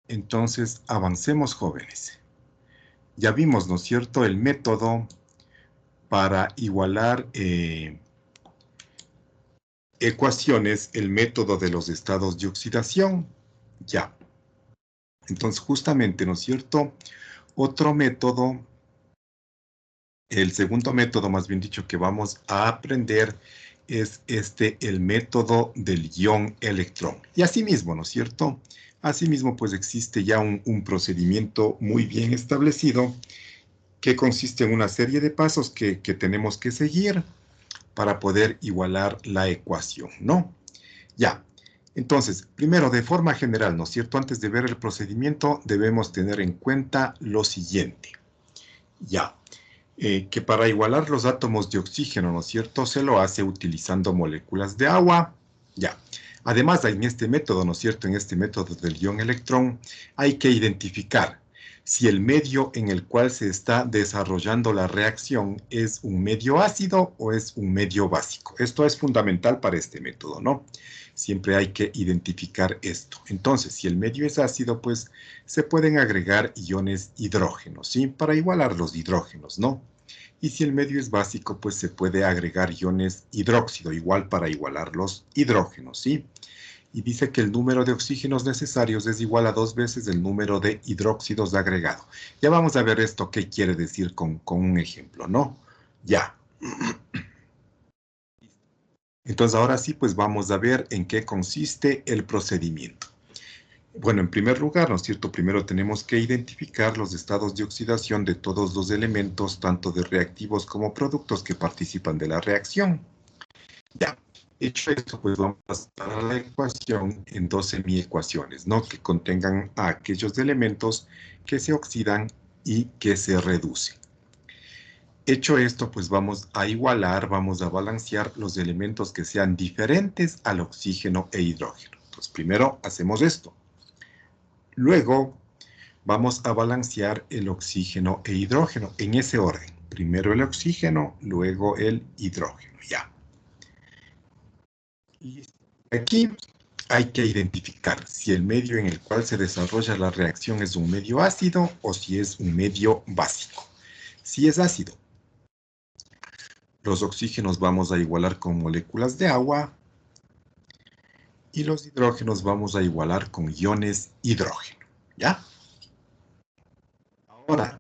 Entonces, avancemos, jóvenes. Ya vimos, ¿no es cierto?, el método para igualar ecuaciones, el método de los estados de oxidación. Ya. Entonces, justamente, ¿no es cierto?, otro método, el segundo método, más bien dicho, que vamos a aprender es el método del ion-electrón. Y asimismo, ¿no es cierto?, asimismo, pues existe ya un procedimiento muy bien establecido que consiste en una serie de pasos que tenemos que seguir para poder igualar la ecuación, ¿no? Ya. Entonces, primero, de forma general, ¿no es cierto?, antes de ver el procedimiento, debemos tener en cuenta lo siguiente. Ya. Que para igualar los átomos de oxígeno, ¿no es cierto?, se lo hace utilizando moléculas de agua. Ya. Además, en este método, ¿no es cierto?, en este método del ion-electrón, hay que identificar si el medio en el cual se está desarrollando la reacción es un medio ácido o es un medio básico. Esto es fundamental para este método, ¿no? Siempre hay que identificar esto. Entonces, si el medio es ácido, pues se pueden agregar iones hidrógenos, ¿sí? Para igualar los hidrógenos, ¿no? Y si el medio es básico, pues se puede agregar iones hidróxido, igual para igualar los hidrógenos, ¿sí? Y dice que el número de oxígenos necesarios es igual a 2 veces el número de hidróxidos de agregado. Ya vamos a ver esto qué quiere decir con un ejemplo, ¿no? Ya. Entonces ahora sí, pues vamos a ver en qué consiste el procedimiento. Bueno, en primer lugar, ¿no es cierto?, primero tenemos que identificar los estados de oxidación de todos los elementos, tanto de reactivos como productos que participan de la reacción. Ya, hecho esto, pues vamos a pasar a la ecuación en dos semiecuaciones, ¿no?, que contengan a aquellos elementos que se oxidan y que se reducen. Hecho esto, pues vamos a igualar, vamos a balancear los elementos que sean diferentes al oxígeno e hidrógeno. Entonces, primero hacemos esto. Luego, vamos a balancear el oxígeno e hidrógeno en ese orden. Primero el oxígeno, luego el hidrógeno. Ya. Y aquí hay que identificar si el medio en el cual se desarrolla la reacción es un medio ácido o si es un medio básico. Si es ácido, los oxígenos vamos a igualar con moléculas de agua y los hidrógenos vamos a igualar con iones hidrógeno. ¿Ya? Ahora,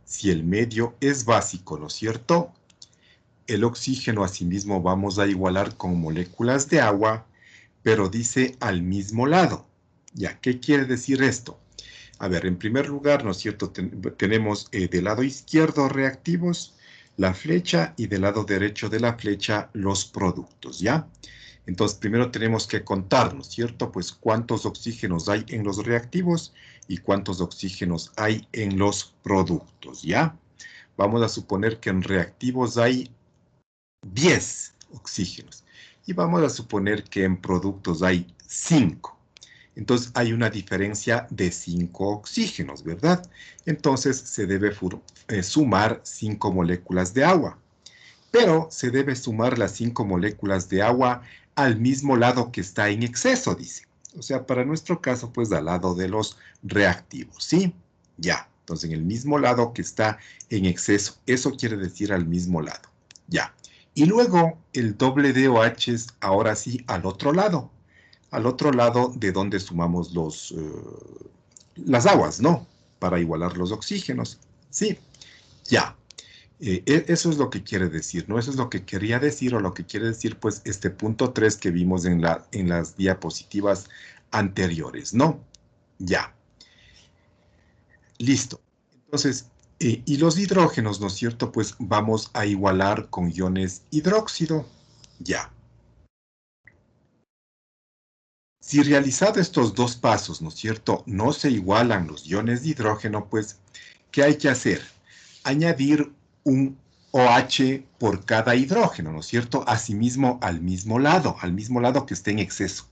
si el medio es básico, ¿no es cierto?, el oxígeno asimismo vamos a igualar con moléculas de agua, pero dice al mismo lado. ¿Ya? ¿Qué quiere decir esto? A ver, en primer lugar, ¿no es cierto?, tenemos del lado izquierdo reactivos, la flecha, y del lado derecho de la flecha los productos, ¿ya? Entonces, primero tenemos que contar, ¿no es cierto?, pues cuántos oxígenos hay en los reactivos y cuántos oxígenos hay en los productos, ¿ya? Vamos a suponer que en reactivos hay 10 oxígenos. Y vamos a suponer que en productos hay 5. Entonces hay una diferencia de 5 oxígenos, ¿verdad? Entonces se debe sumar 5 moléculas de agua. Pero se debe sumar las 5 moléculas de agua al mismo lado que está en exceso, dice. O sea, para nuestro caso, pues al lado de los reactivos, ¿sí? Ya. Entonces, en el mismo lado que está en exceso. Eso quiere decir al mismo lado. Ya. Y luego el doble de OH ahora sí al otro lado. Al otro lado de donde sumamos las aguas, ¿no? Para igualar los oxígenos. Sí. Ya. Eso es lo que quiere decir, ¿no? Eso es lo que quería decir, o lo que quiere decir, pues, este punto 3 que vimos en las diapositivas anteriores, ¿no? Ya. Listo. Entonces, y los hidrógenos, ¿no es cierto?, pues vamos a igualar con iones hidróxido. Ya. Si realizado estos dos pasos, ¿no es cierto?, no se igualan los iones de hidrógeno, pues, ¿qué hay que hacer? Añadir un OH por cada hidrógeno, ¿no es cierto?, asimismo al mismo lado que esté en exceso.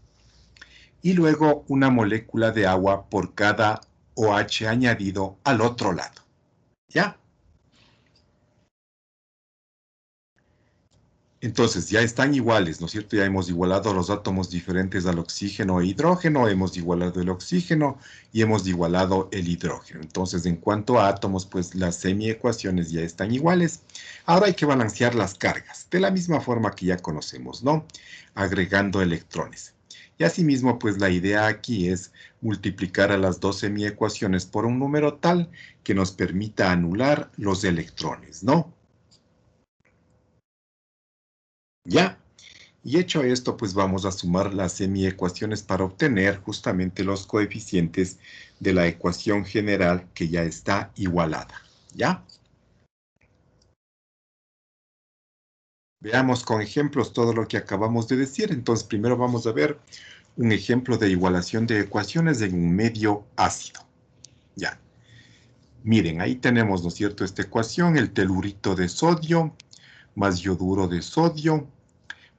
Y luego una molécula de agua por cada OH añadido al otro lado. ¿Ya? Entonces, ya están iguales, ¿no es cierto? Ya hemos igualado los átomos diferentes al oxígeno e hidrógeno, hemos igualado el oxígeno y hemos igualado el hidrógeno. Entonces, en cuanto a átomos, pues las semiecuaciones ya están iguales. Ahora hay que balancear las cargas, de la misma forma que ya conocemos, ¿no? Agregando electrones. Y asimismo, pues la idea aquí es multiplicar a las dos semiecuaciones por un número tal que nos permita anular los electrones, ¿no? ¿Ya? Y hecho esto, pues vamos a sumar las semiecuaciones para obtener justamente los coeficientes de la ecuación general que ya está igualada. ¿Ya? Veamos con ejemplos todo lo que acabamos de decir. Entonces, primero vamos a ver un ejemplo de igualación de ecuaciones en un medio ácido. Ya. Miren, ahí tenemos, ¿no es cierto?, esta ecuación, el telurito de sodio más yoduro de sodio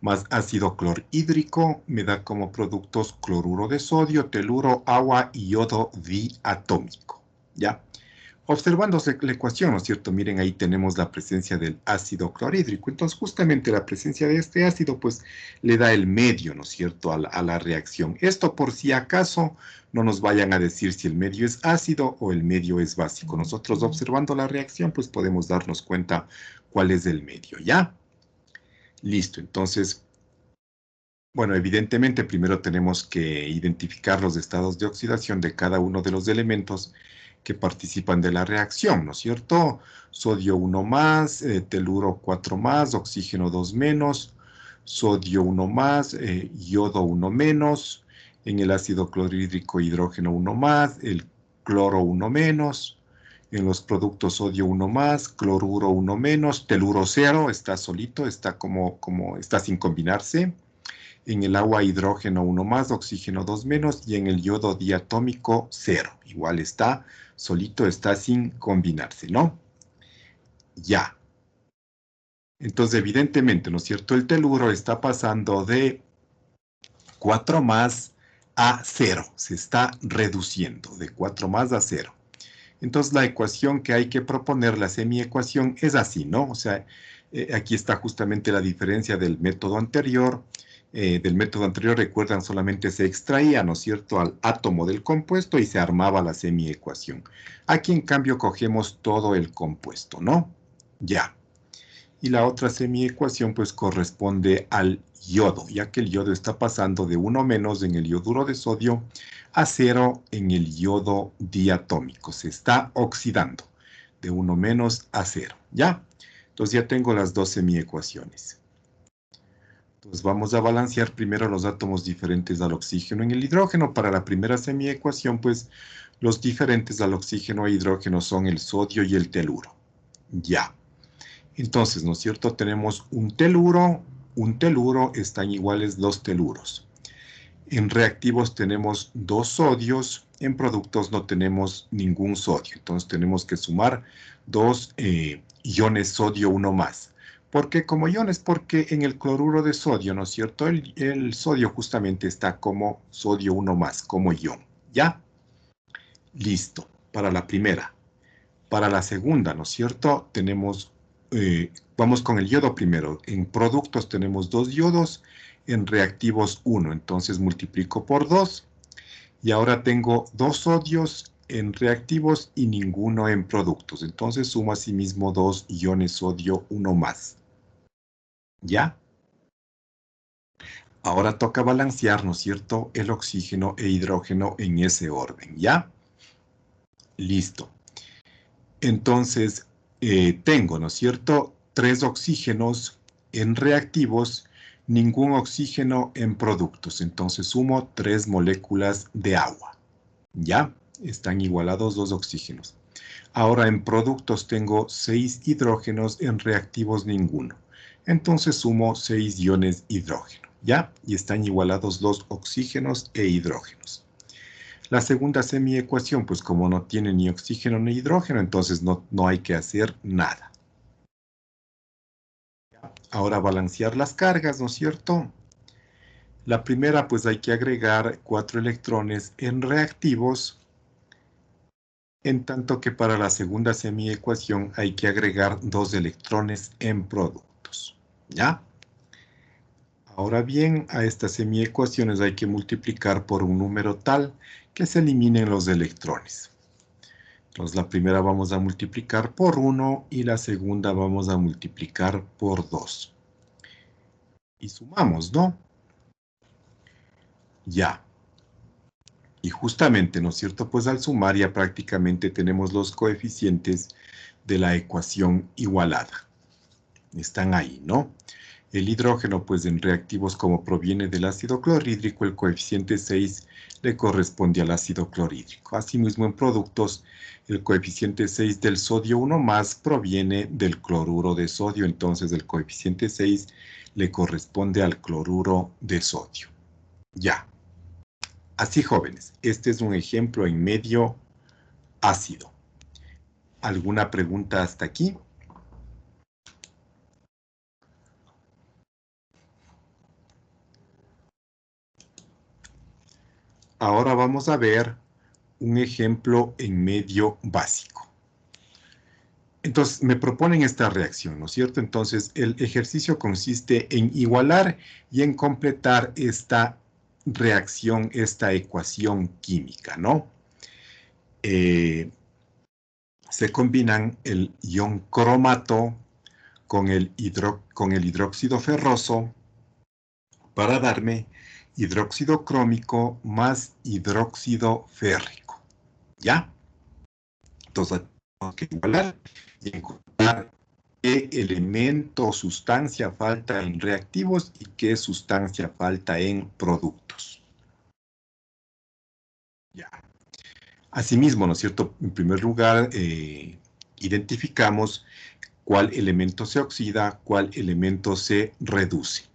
más ácido clorhídrico me da como productos cloruro de sodio, teluro, agua y yodo diatómico. ¿Ya? Observándose la ecuación, ¿no es cierto? Miren, ahí tenemos la presencia del ácido clorhídrico. Entonces, justamente la presencia de este ácido, pues, le da el medio, ¿no es cierto?, a la reacción. Esto por si acaso no nos vayan a decir si el medio es ácido o el medio es básico. Nosotros observando la reacción, pues, podemos darnos cuenta cuál es el medio, ¿ya? Listo, entonces, bueno, evidentemente primero tenemos que identificar los estados de oxidación de cada uno de los elementos que participan de la reacción, ¿no es cierto? Sodio 1 más, teluro 4 más, oxígeno 2 menos, sodio 1 más, yodo 1 menos, en el ácido clorhídrico hidrógeno 1 más, el cloro 1 menos, en los productos sodio 1 más, cloruro 1 menos, teluro 0, está solito, está está sin combinarse. En el agua hidrógeno 1 más, oxígeno 2 menos y en el yodo diatómico 0. Igual está solito, está sin combinarse, ¿no? Ya. Entonces, evidentemente, ¿no es cierto? El teluro está pasando de 4 más a 0. Se está reduciendo de 4 más a 0. Entonces, la ecuación que hay que proponer, la semiecuación, es así, ¿no? O sea, aquí está justamente la diferencia del método anterior. Recuerdan, solamente se extraía, ¿no es cierto?, al átomo del compuesto y se armaba la semiecuación. Aquí, en cambio, cogemos todo el compuesto, ¿no? Ya. Y la otra semiecuación, pues, corresponde al yodo, ya que el yodo está pasando de 1 menos en el yoduro de sodio a 0 en el yodo diatómico. Se está oxidando de 1 menos a 0, ¿ya? Entonces ya tengo las dos semiecuaciones. Entonces vamos a balancear primero los átomos diferentes al oxígeno en el hidrógeno. Para la primera semiecuación, pues, los diferentes al oxígeno e hidrógeno son el sodio y el teluro. Ya. Entonces, ¿no es cierto? Tenemos un teluro, están iguales dos teluros. En reactivos tenemos dos sodios, en productos no tenemos ningún sodio. Entonces tenemos que sumar dos iones sodio, uno más. ¿Por qué como iones? Porque en el cloruro de sodio, ¿no es cierto? El sodio justamente está como sodio 1 más, como ion. ¿Ya? Listo, para la primera. Para la segunda, ¿no es cierto? Vamos con el yodo primero. En productos tenemos dos yodos, en reactivos 1. Entonces multiplico por 2. Y ahora tengo dos sodios en reactivos y ninguno en productos. Entonces sumo asimismo dos iones sodio, uno más. ¿Ya? Ahora toca balancear, ¿no es cierto?, el oxígeno e hidrógeno en ese orden. ¿Ya? Listo. Entonces, tengo, ¿no es cierto?, 3 oxígenos en reactivos, ningún oxígeno en productos. Entonces sumo 3 moléculas de agua. ¿Ya? Están igualados 2 oxígenos. Ahora en productos tengo 6 hidrógenos, en reactivos ninguno. Entonces sumo 6 iones hidrógeno. ¿Ya? Y están igualados 2 oxígenos e hidrógenos. La segunda semiecuación, pues como no tiene ni oxígeno ni hidrógeno, entonces no hay que hacer nada. Ahora balancear las cargas, ¿no es cierto? La primera, pues hay que agregar 4 electrones en reactivos, en tanto que para la segunda semiecuación hay que agregar 2 electrones en productos. ¿Ya? Ahora bien, a estas semiecuaciones hay que multiplicar por un número tal que se eliminen los electrones. Entonces, la primera vamos a multiplicar por 1 y la segunda vamos a multiplicar por 2. Y sumamos, ¿no? Ya. Y justamente, ¿no es cierto? Pues al sumar ya prácticamente tenemos los coeficientes de la ecuación igualada. Están ahí, ¿no? El hidrógeno, pues en reactivos como proviene del ácido clorhídrico, el coeficiente 6 le corresponde al ácido clorhídrico. Asimismo, en productos, el coeficiente 6 del sodio 1 más proviene del cloruro de sodio. Entonces, el coeficiente 6 le corresponde al cloruro de sodio. Ya. Así, jóvenes, este es un ejemplo en medio ácido. ¿Alguna pregunta hasta aquí? Ahora vamos a ver un ejemplo en medio básico. Entonces, me proponen esta reacción, ¿no es cierto? Entonces, el ejercicio consiste en igualar y en completar esta reacción, esta ecuación química, ¿no? Se combinan el ion cromato con el hidróxido ferroso para darme hidróxido crómico más hidróxido férrico, ¿ya? Entonces, tenemos que igualar y encontrar qué elemento o sustancia falta en reactivos y qué sustancia falta en productos. Ya. Asimismo, ¿no es cierto? En primer lugar, identificamos cuál elemento se oxida, cuál elemento se reduce.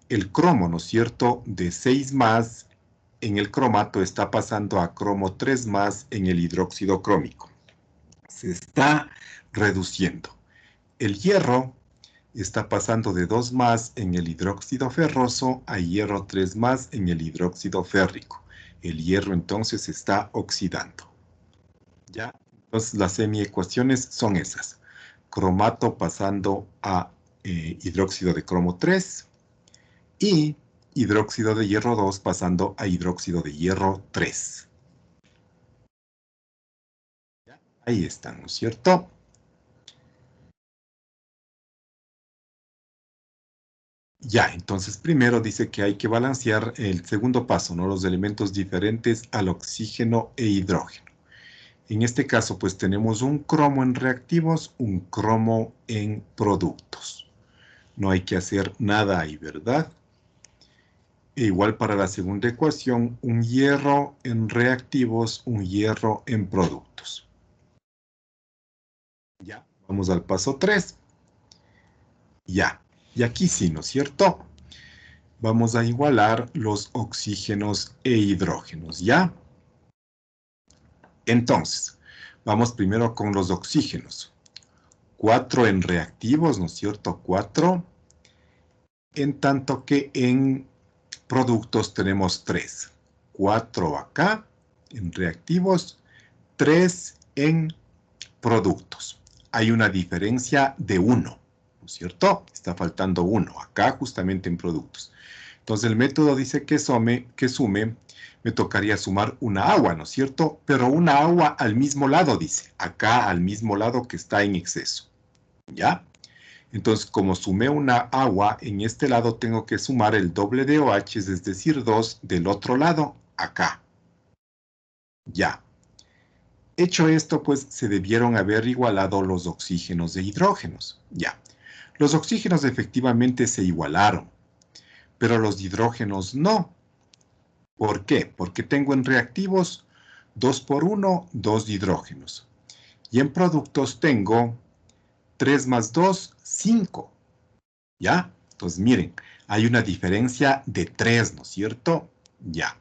El cromo, ¿no es cierto?, de 6 más en el cromato está pasando a cromo 3 más en el hidróxido crómico. Se está reduciendo. El hierro está pasando de 2 más en el hidróxido ferroso a hierro 3 más en el hidróxido férrico. El hierro entonces se está oxidando. ¿Ya? Entonces las semiecuaciones son esas. Cromato pasando a hidróxido de cromo 3 y hidróxido de hierro 2 pasando a hidróxido de hierro 3. Ahí están, ¿no es cierto? Ya, entonces primero dice que hay que balancear el segundo paso, ¿no? Los elementos diferentes al oxígeno e hidrógeno. En este caso, pues tenemos un cromo en reactivos, un cromo en productos. No hay que hacer nada ahí, ¿verdad? E igual para la segunda ecuación, un hierro en reactivos, un hierro en productos. Ya, vamos al paso 3. Ya, y aquí sí, ¿no es cierto? Vamos a igualar los oxígenos e hidrógenos, ¿ya? Entonces, vamos primero con los oxígenos. 4 en reactivos, ¿no es cierto? 4, en tanto que en productos tenemos 3. 4 acá en reactivos, 3 en productos. Hay una diferencia de 1, ¿no es cierto? Está faltando 1 acá justamente en productos. Entonces el método dice que sume, me tocaría sumar una agua, ¿no es cierto? Pero una agua al mismo lado, dice, acá al mismo lado que está en exceso, ¿ya? Entonces, como sumé una agua, en este lado tengo que sumar el doble de OH, es decir, 2 del otro lado, acá. Ya. Hecho esto, pues se debieron haber igualado los oxígenos e hidrógenos. Ya. Los oxígenos efectivamente se igualaron, pero los hidrógenos no. ¿Por qué? Porque tengo en reactivos 2 por 1, 2 hidrógenos. Y en productos tengo 3 más 2, 5. ¿Ya? Entonces, miren, hay una diferencia de 3, ¿no es cierto? Ya.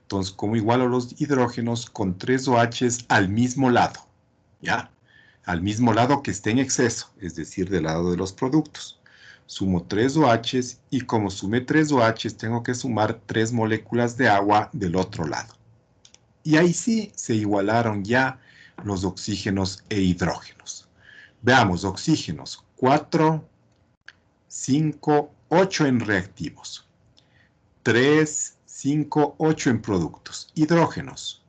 Entonces, ¿cómo igualo los hidrógenos con 3 OHs al mismo lado? ¿Ya? Al mismo lado que esté en exceso, es decir, del lado de los productos. Sumo 3 OHs y como sumé 3 OHs, tengo que sumar 3 moléculas de agua del otro lado. Y ahí sí se igualaron ya los oxígenos e hidrógenos. Veamos, oxígenos, 4, 5, 8 en reactivos. 3, 5, 8 en productos. Hidrógenos.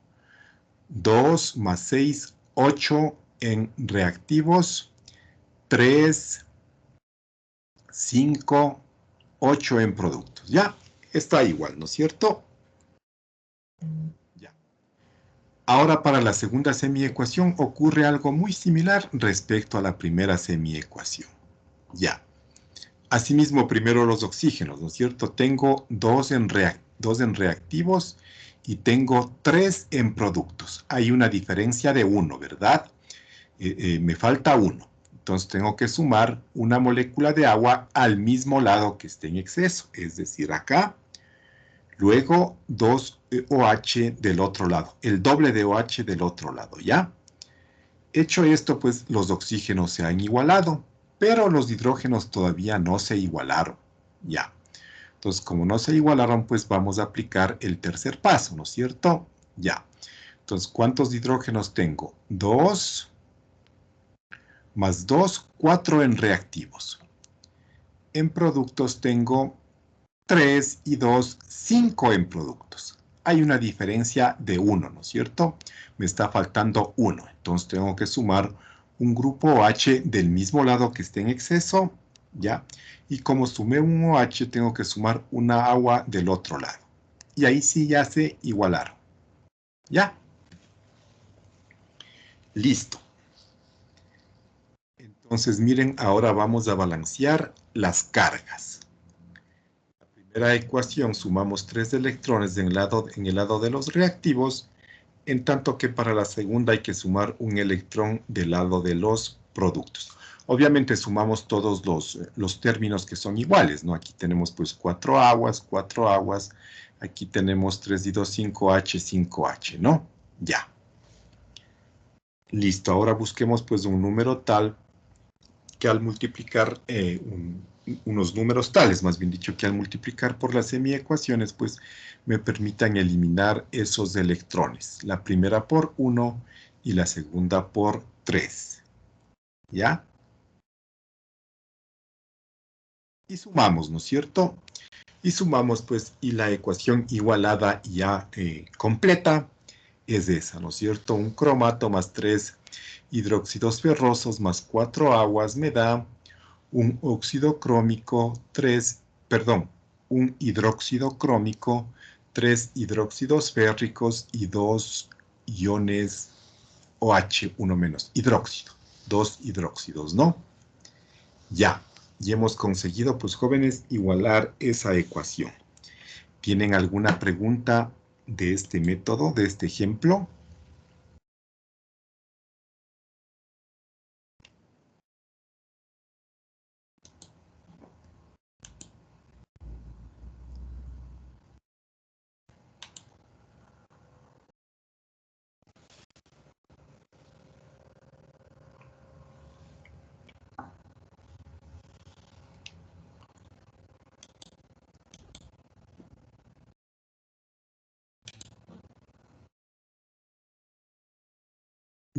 2 más 6, 8 en reactivos. 3, 5, 8 en productos. Ya, está igual, ¿no es cierto? Ya. Ahora para la segunda semiecuación ocurre algo muy similar respecto a la primera semiecuación. Ya. Asimismo, primero los oxígenos, ¿no es cierto? Tengo 2 en reactivos y tengo 3 en productos. Hay una diferencia de 1, ¿verdad? Me falta 1. Entonces tengo que sumar una molécula de agua al mismo lado que esté en exceso, es decir, acá. Luego 2 OH del otro lado, el doble de OH del otro lado, ¿ya? Hecho esto, pues los oxígenos se han igualado, pero los hidrógenos todavía no se igualaron, ¿ya? Entonces, como no se igualaron, pues vamos a aplicar el tercer paso, ¿no es cierto? Ya. Entonces, ¿cuántos hidrógenos tengo? 2 más 2, 4 en reactivos. En productos tengo 3 y 2, 5 en productos. Hay una diferencia de 1, ¿no es cierto? Me está faltando 1. Entonces tengo que sumar un grupo OH del mismo lado que esté en exceso, ¿ya? Y como sumé un OH, tengo que sumar una agua del otro lado. Y ahí sí ya se igualaron. ¿Ya? Listo. Entonces miren, ahora vamos a balancear las cargas. La ecuación sumamos 3 electrones en el lado de los reactivos, en tanto que para la segunda hay que sumar un electrón del lado de los productos. Obviamente sumamos todos los términos que son iguales, ¿no? Aquí tenemos pues 4 aguas, aquí tenemos 3 y 2, 5H, 5H, ¿no? Ya. Listo, ahora busquemos pues un número tal que al multiplicar unos números tales, más bien dicho, que al multiplicar por las semiecuaciones, pues me permitan eliminar esos electrones. La primera por 1 y la segunda por 3. ¿Ya? Y sumamos, ¿no es cierto? Y sumamos, pues, y la ecuación igualada ya completa es esa, ¿no es cierto? Un cromato más 3 hidróxidos ferrosos más 4 aguas me da un óxido crómico, un hidróxido crómico, 3 hidróxidos férricos y 2 iones OH, uno menos, hidróxido, 2 hidróxidos, ¿no? Ya, y hemos conseguido, pues jóvenes, igualar esa ecuación. ¿Tienen alguna pregunta de este método, de este ejemplo?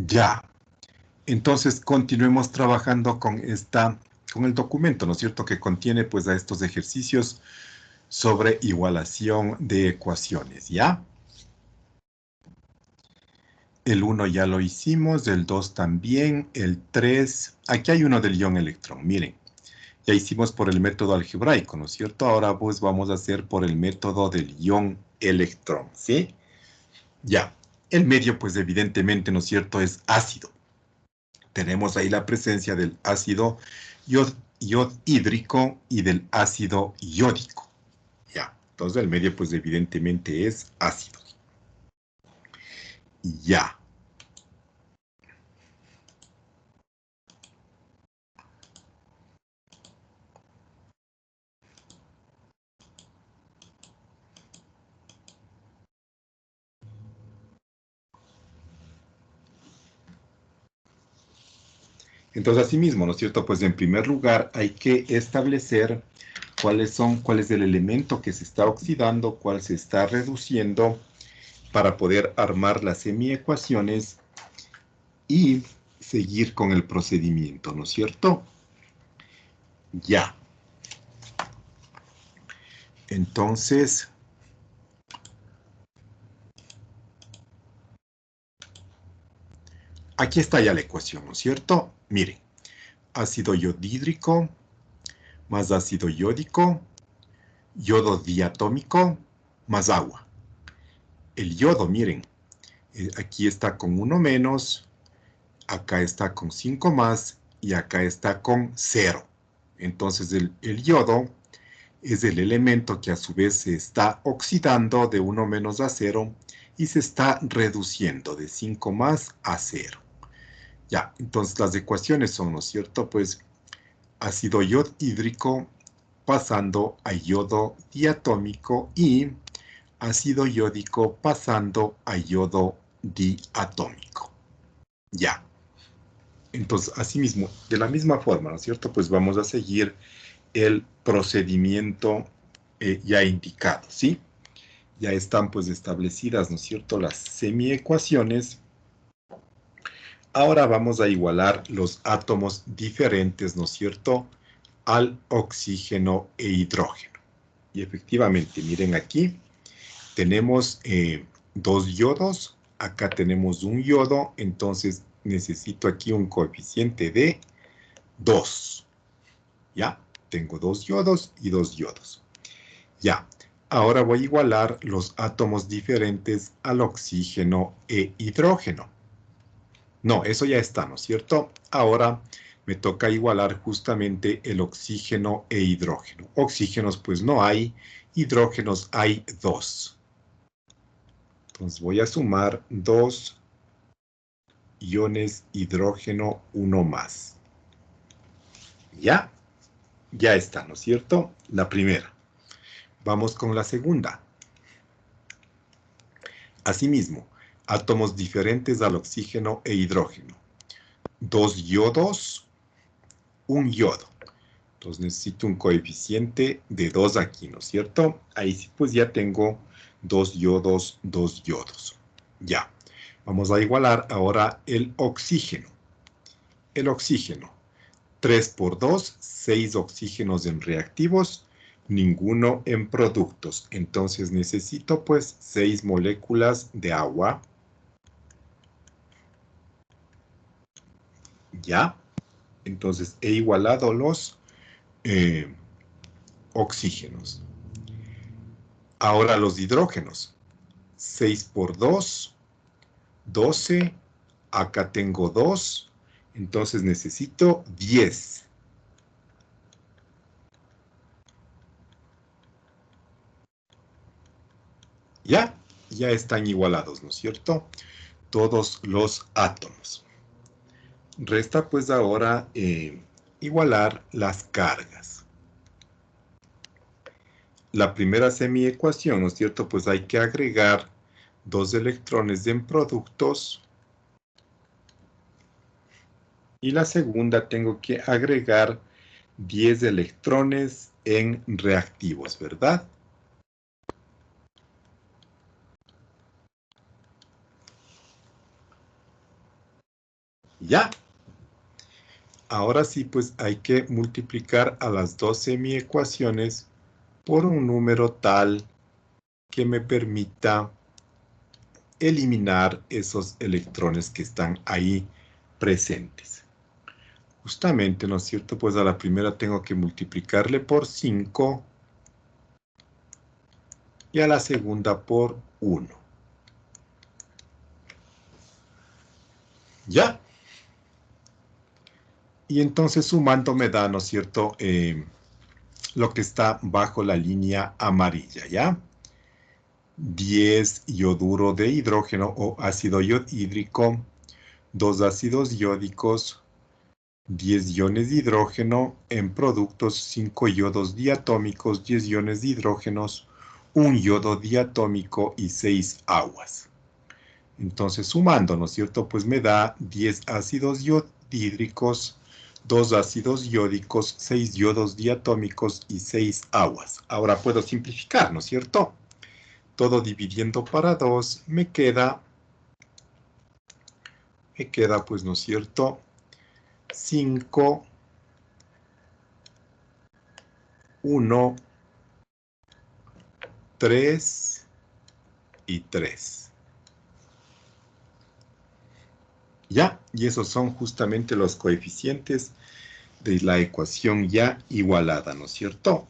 Ya. Entonces, continuemos trabajando con el documento, ¿no es cierto?, que contiene pues a estos ejercicios sobre igualación de ecuaciones, ¿ya? El 1 ya lo hicimos, el 2 también, el 3, aquí hay uno del ion electrón, miren, ya hicimos por el método algebraico, ¿no es cierto? Ahora pues vamos a hacer por el método del ion electrón, ¿sí? Ya, el medio pues evidentemente, ¿no es cierto?, es ácido. Tenemos ahí la presencia del ácido hídrico y del ácido iódico. Ya, entonces el medio pues evidentemente es ácido. Ya. Entonces, asimismo, ¿no es cierto? Pues en primer lugar hay que establecer cuál es el elemento que se está oxidando, cuál se está reduciendo, para poder armar las semiecuaciones y seguir con el procedimiento, ¿no es cierto? Ya. Entonces, aquí está ya la ecuación, ¿no es cierto? Miren, ácido yodhídrico más ácido yódico, yodo diatómico más agua. El yodo, miren, aquí está con 1 menos, acá está con 5 más y acá está con 0. Entonces el yodo es el elemento que a su vez se está oxidando de 1 menos a 0 y se está reduciendo de 5 más a 0. Ya, entonces las ecuaciones son, ¿no es cierto? Pues ácido yodhídrico pasando a yodo diatómico y ácido yódico pasando a yodo diatómico. Ya. Entonces, asimismo, de la misma forma, ¿no es cierto? Pues vamos a seguir el procedimiento ya indicado, ¿sí? Ya están pues establecidas, ¿no es cierto?, las semiecuaciones. Ahora vamos a igualar los átomos diferentes, ¿no es cierto?, al oxígeno e hidrógeno. Y efectivamente, miren aquí, tenemos 2 yodos, acá tenemos un yodo, entonces necesito aquí un coeficiente de 2. ¿Ya? Tengo 2 yodos y 2 yodos. Ya. Ahora voy a igualar los átomos diferentes al oxígeno e hidrógeno. No, eso ya está, ¿no es cierto? Ahora me toca igualar justamente el oxígeno e hidrógeno. Oxígenos pues no hay, hidrógenos hay 2. Entonces voy a sumar 2 iones hidrógeno, 1 más. ¿Ya? Ya está, ¿no es cierto? La primera. Vamos con la segunda. Asimismo, átomos diferentes al oxígeno e hidrógeno. 2 yodos, 1 yodo. Entonces necesito un coeficiente de 2 aquí, ¿no es cierto? Ahí sí pues ya tengo 2 yodos, 2 yodos. Ya. Vamos a igualar ahora el oxígeno. El oxígeno. 3 por 2, 6 oxígenos en reactivos, ninguno en productos. Entonces necesito pues 6 moléculas de agua. Ya. Entonces he igualado los oxígenos. Ahora los hidrógenos. 6 por 2, 12. Acá tengo 2. Entonces necesito 10. Ya, ya están igualados, ¿no es cierto? Todos los átomos. Resta pues ahora igualar las cargas. La primera semiecuación, ¿no es cierto? Pues hay que agregar 2 electrones en productos. Y la segunda tengo que agregar 10 electrones en reactivos, ¿verdad? Ya. Ahora sí, pues hay que multiplicar a las 2 semiecuaciones por un número tal que me permita eliminar esos electrones que están ahí presentes. Justamente, ¿no es cierto? Pues a la primera tengo que multiplicarle por 5 y a la segunda por 1. ¿Ya? Y entonces sumando me da, ¿no es cierto?, lo que está bajo la línea amarilla, ¿ya? 10 yoduro de hidrógeno o ácido yodhídrico, 2 ácidos yódicos, 10 iones de hidrógeno, en productos 5 yodos diatómicos, 10 iones de hidrógenos, 1 yodo diatómico y 6 aguas. Entonces sumando, ¿no es cierto? Pues me da 10 ácidos yodhídricos, 2 ácidos yódicos, 6 yodos diatómicos y 6 aguas. Ahora puedo simplificar, ¿no es cierto? Todo dividiendo para 2 me queda pues, ¿no es cierto?, 5, 1, 3 y 3. Ya, y esos son justamente los coeficientes de la ecuación ya igualada, ¿no es cierto?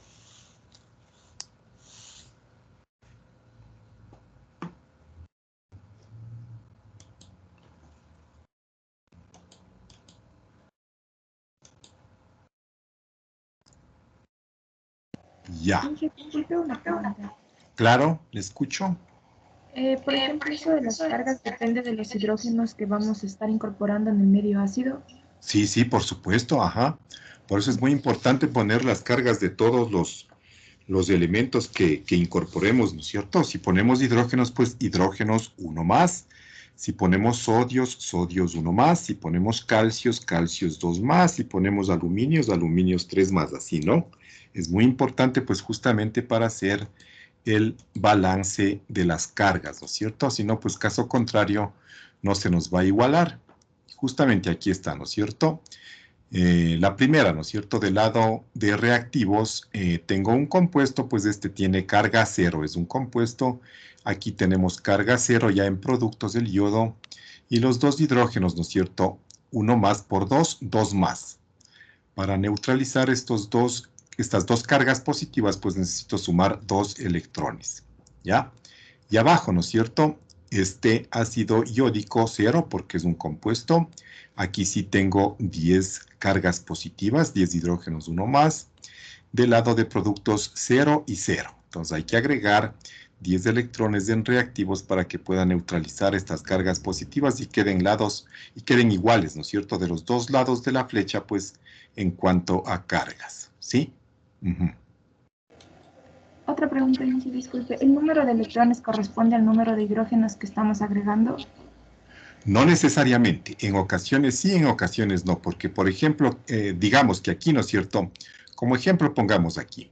Ya. Inge, disculpe una pregunta. ¿Claro? ¿Le escucho? Por ejemplo, eso de las cargas depende de los hidrógenos que vamos a estar incorporando en el medio ácido. Sí, sí, por supuesto, ajá. Por eso es muy importante poner las cargas de todos los elementos que incorporemos, ¿no es cierto? Si ponemos hidrógenos, pues hidrógenos uno más. Si ponemos sodios, sodios uno más. Si ponemos calcios, calcios dos más. Si ponemos aluminios, aluminios tres más, así, ¿no? Es muy importante, pues justamente para hacer el balance de las cargas, ¿no es cierto? Si no, pues caso contrario, no se nos va a igualar. Justamente aquí está, ¿no es cierto? La primera, ¿no es cierto? Del lado de reactivos, tengo un compuesto, pues este tiene carga cero, es un compuesto. Aquí tenemos carga cero ya en productos del yodo. Y los dos hidrógenos, ¿no es cierto? Uno más por dos, dos más. Para neutralizar estas dos cargas positivas, pues necesito sumar dos electrones, ¿ya? Y abajo, ¿no es cierto? Este ácido iódico cero, porque es un compuesto. Aquí sí tengo 10 cargas positivas, 10 hidrógenos, uno más. Del lado de productos 0 y 0. Entonces hay que agregar 10 electrones en reactivos para que puedan neutralizar estas cargas positivas y queden iguales, ¿no es cierto? De los dos lados de la flecha, pues, en cuanto a cargas, ¿sí? Otra pregunta, Inge, disculpe. ¿El número de electrones corresponde al número de hidrógenos que estamos agregando? No necesariamente, en ocasiones sí, en ocasiones no, porque por ejemplo, digamos que aquí, ¿no es cierto? Como ejemplo pongamos aquí,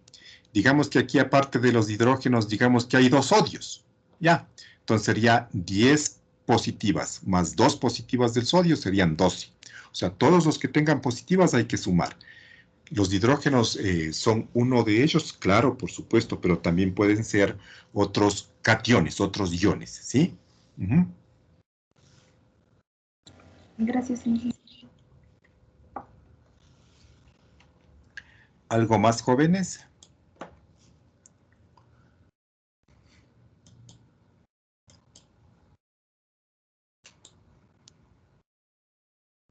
digamos que aquí aparte de los hidrógenos, digamos que hay dos sodios, ¿ya? Entonces sería 10 positivas más 2 positivas del sodio serían 12. O sea, todos los que tengan positivas hay que sumar. Los hidrógenos son uno de ellos, claro, por supuesto, pero también pueden ser otros cationes, otros iones, ¿sí? Gracias, Inge. ¿Algo más, jóvenes?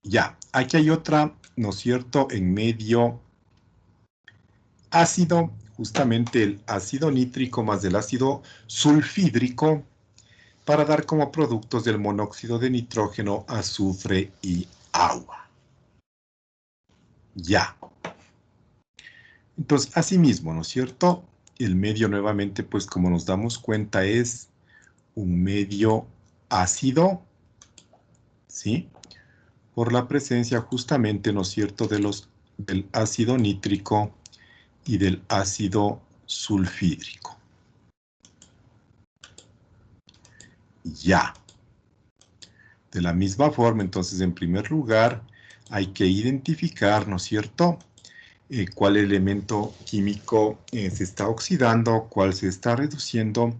Ya, aquí hay otra, ¿no es cierto?, en medio ácido, justamente el ácido nítrico más el ácido sulfídrico, para dar como productos del monóxido de nitrógeno, azufre y agua. Ya. Entonces, asimismo, ¿no es cierto? El medio nuevamente, pues como nos damos cuenta, es un medio ácido, ¿sí? Por la presencia justamente, ¿no es cierto?, del ácido nítrico y del ácido sulfídrico. Ya. De la misma forma, entonces, en primer lugar, hay que identificar, ¿no es cierto?, cuál elemento químico se está oxidando, cuál se está reduciendo.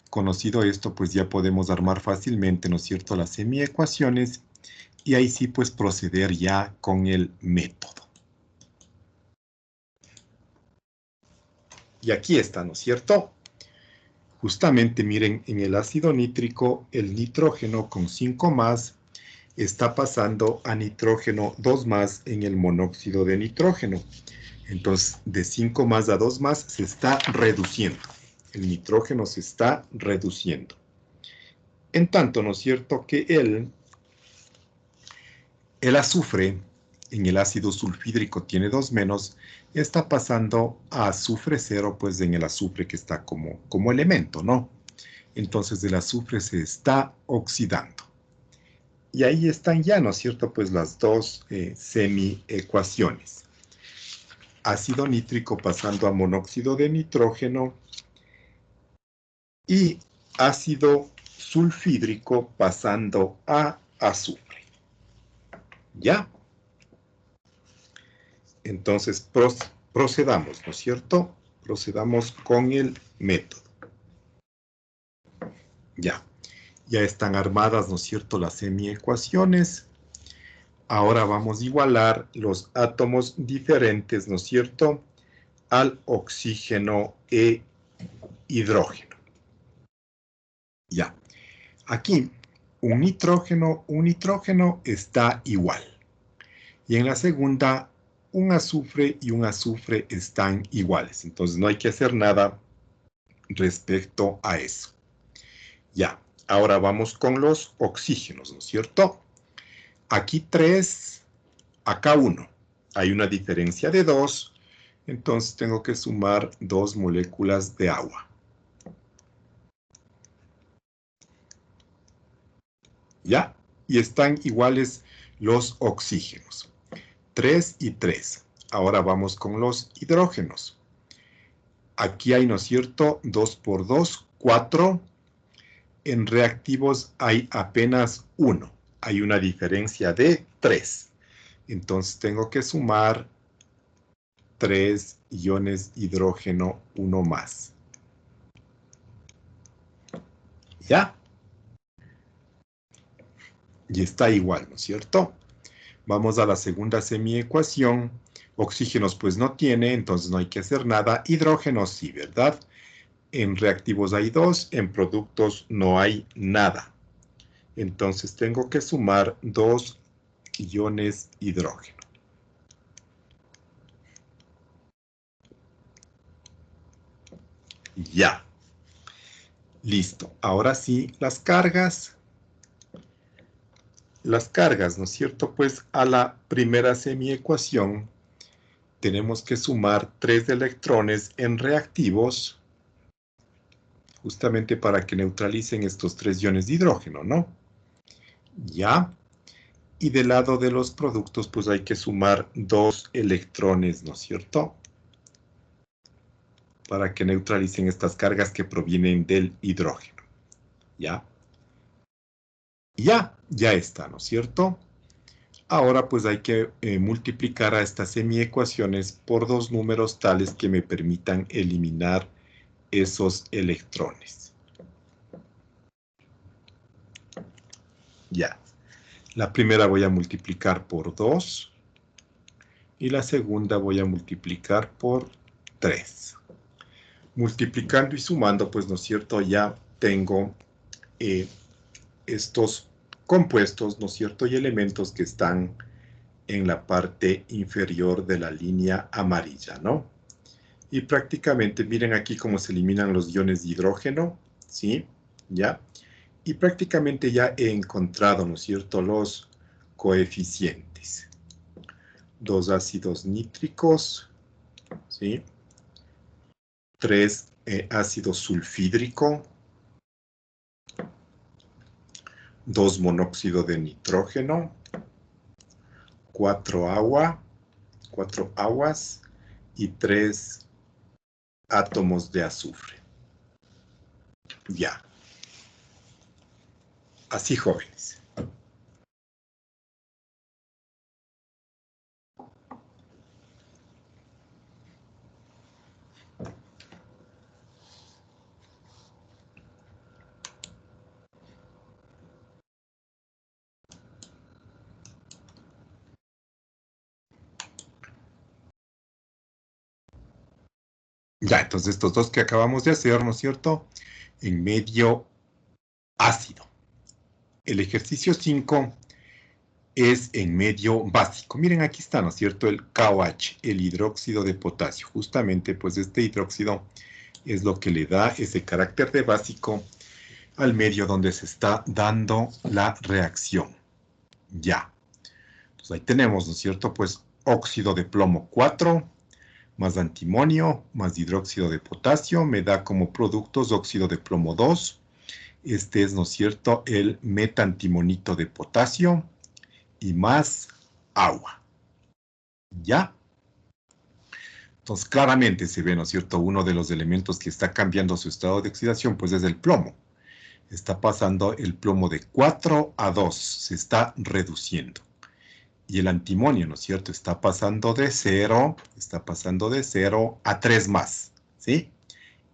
Conocido esto, pues ya podemos armar fácilmente, ¿no es cierto?, las semiecuaciones y ahí sí, pues proceder ya con el método. Y aquí está, ¿no es cierto? Justamente, miren, en el ácido nítrico, el nitrógeno con 5 más está pasando a nitrógeno 2 más en el monóxido de nitrógeno. Entonces, de 5 más a 2 más se está reduciendo. El nitrógeno se está reduciendo. En tanto, ¿no es cierto?, que el azufre en el ácido sulfídrico tiene 2 menos, está pasando a azufre 0, pues en el azufre que está como elemento, ¿no? Entonces el azufre se está oxidando. Y ahí están ya, ¿no es cierto?, pues las dos semiecuaciones. Ácido nítrico pasando a monóxido de nitrógeno y ácido sulfídrico pasando a azufre. ¿Ya? Entonces procedamos, ¿no es cierto? Procedamos con el método. Ya. Ya están armadas, ¿no es cierto?, las semiecuaciones. Ahora vamos a igualar los átomos diferentes, ¿no es cierto?, al oxígeno e hidrógeno. Ya. Aquí, un nitrógeno está igual. Y en la segunda, un azufre y un azufre están iguales. Entonces no hay que hacer nada respecto a eso. Ya, ahora vamos con los oxígenos, ¿no es cierto? Aquí 3, acá 1. Hay una diferencia de 2, entonces tengo que sumar 2 moléculas de agua. ¿Ya? Y están iguales los oxígenos. 3 y 3. Ahora vamos con los hidrógenos. Aquí hay, ¿no es cierto?, 2 por 2, 4. En reactivos hay apenas 1. Hay una diferencia de 3. Entonces tengo que sumar 3 iones hidrógeno, 1 más. ¿Ya? Y está igual, ¿no es cierto? Vamos a la segunda semiecuación. Oxígenos pues no tiene, entonces no hay que hacer nada. Hidrógenos sí, ¿verdad? En reactivos hay 2, en productos no hay nada. Entonces tengo que sumar 2 iones hidrógeno. Ya. Listo. Ahora sí, las cargas. Las cargas, ¿no es cierto? Pues a la primera semiecuación tenemos que sumar 3 electrones en reactivos, justamente para que neutralicen estos 3 iones de hidrógeno, ¿no? Ya. Y del lado de los productos, pues hay que sumar 2 electrones, ¿no es cierto?, para que neutralicen estas cargas que provienen del hidrógeno. ¿Ya? Ya está, ¿no es cierto? Ahora pues hay que multiplicar a estas semiecuaciones por 2 números tales que me permitan eliminar esos electrones. Ya. La primera voy a multiplicar por 2 y la segunda voy a multiplicar por 3. Multiplicando y sumando, pues, ¿no es cierto?, ya tengo estos compuestos, ¿no es cierto?, y elementos que están en la parte inferior de la línea amarilla, ¿no? Y prácticamente, miren aquí cómo se eliminan los iones de hidrógeno, ¿sí? ¿Ya? Y prácticamente ya he encontrado, ¿no es cierto?, los coeficientes. 2 ácidos nítricos, ¿sí? 3 ácido sulfídrico, 2 monóxido de nitrógeno, 4 aguas y 3 átomos de azufre. Ya. Así, jóvenes. Ya, entonces estos dos que acabamos de hacer, ¿no es cierto?, en medio ácido. El ejercicio 5 es en medio básico. Miren, aquí está, ¿no es cierto?, el KOH, el hidróxido de potasio. Justamente, pues, este hidróxido es lo que le da ese carácter de básico al medio donde se está dando la reacción. Ya. Entonces ahí tenemos, ¿no es cierto?, pues, óxido de plomo 4, más antimonio, más hidróxido de potasio, me da como productos óxido de plomo 2. Este es, ¿no es cierto?, el metantimonito de potasio y más agua. ¿Ya? Entonces, claramente se ve, ¿no es cierto?, uno de los elementos que está cambiando su estado de oxidación, pues es el plomo. Está pasando el plomo de 4 a 2, se está reduciendo. Y el antimonio, ¿no es cierto?, está pasando de 0 a 3 más, ¿sí?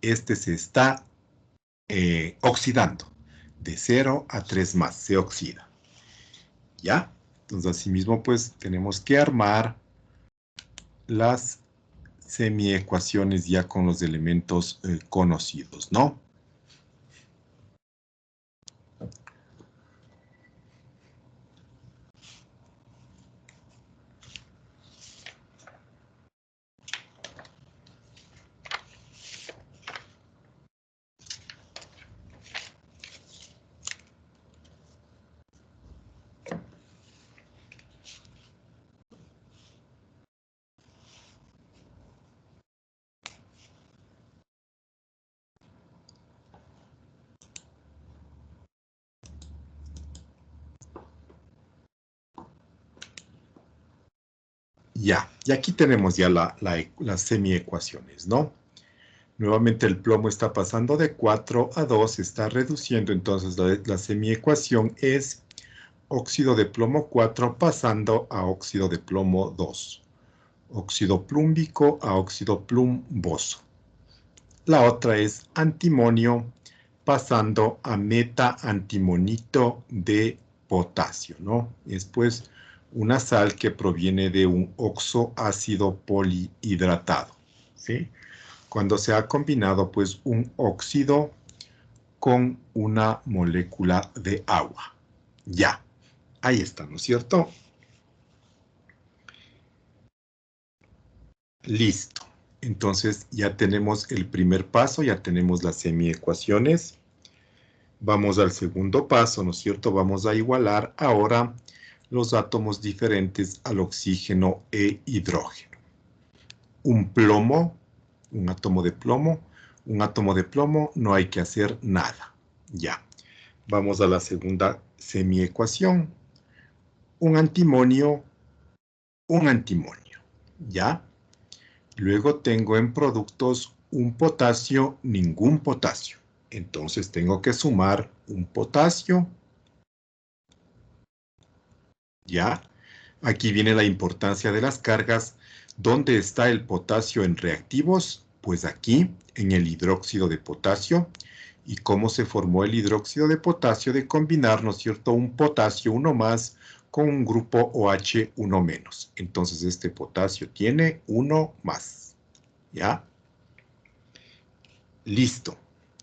Este se está oxidando. De 0 a 3 más, se oxida. ¿Ya? Entonces, asimismo, pues, tenemos que armar las semiecuaciones ya con los elementos conocidos, ¿no? Ya, y aquí tenemos ya las semiecuaciones, ¿no? Nuevamente el plomo está pasando de 4 a 2, está reduciendo, entonces la semiecuación es óxido de plomo 4 pasando a óxido de plomo 2. Óxido plúmbico a óxido plumboso. La otra es antimonio pasando a meta-antimonito de potasio, ¿no? Es pues una sal que proviene de un oxoácido polihidratado, ¿sí? Cuando se ha combinado pues un óxido con una molécula de agua. Ya, ahí está, ¿no es cierto? Listo. Entonces ya tenemos el primer paso, ya tenemos las semiecuaciones. Vamos al segundo paso, ¿no es cierto? Vamos a igualar ahora los átomos diferentes al oxígeno e hidrógeno. Un plomo, un átomo de plomo, no hay que hacer nada. Ya. Vamos a la segunda semiecuación. Un antimonio, ¿ya? Luego tengo en productos un potasio, ningún potasio. Entonces tengo que sumar un potasio, ¿ya? Aquí viene la importancia de las cargas. ¿Dónde está el potasio en reactivos? Pues aquí, en el hidróxido de potasio. ¿Y cómo se formó el hidróxido de potasio? De combinar, ¿no es cierto?, un potasio 1 más con un grupo OH 1 menos. Entonces, este potasio tiene 1 más. ¿Ya? Listo.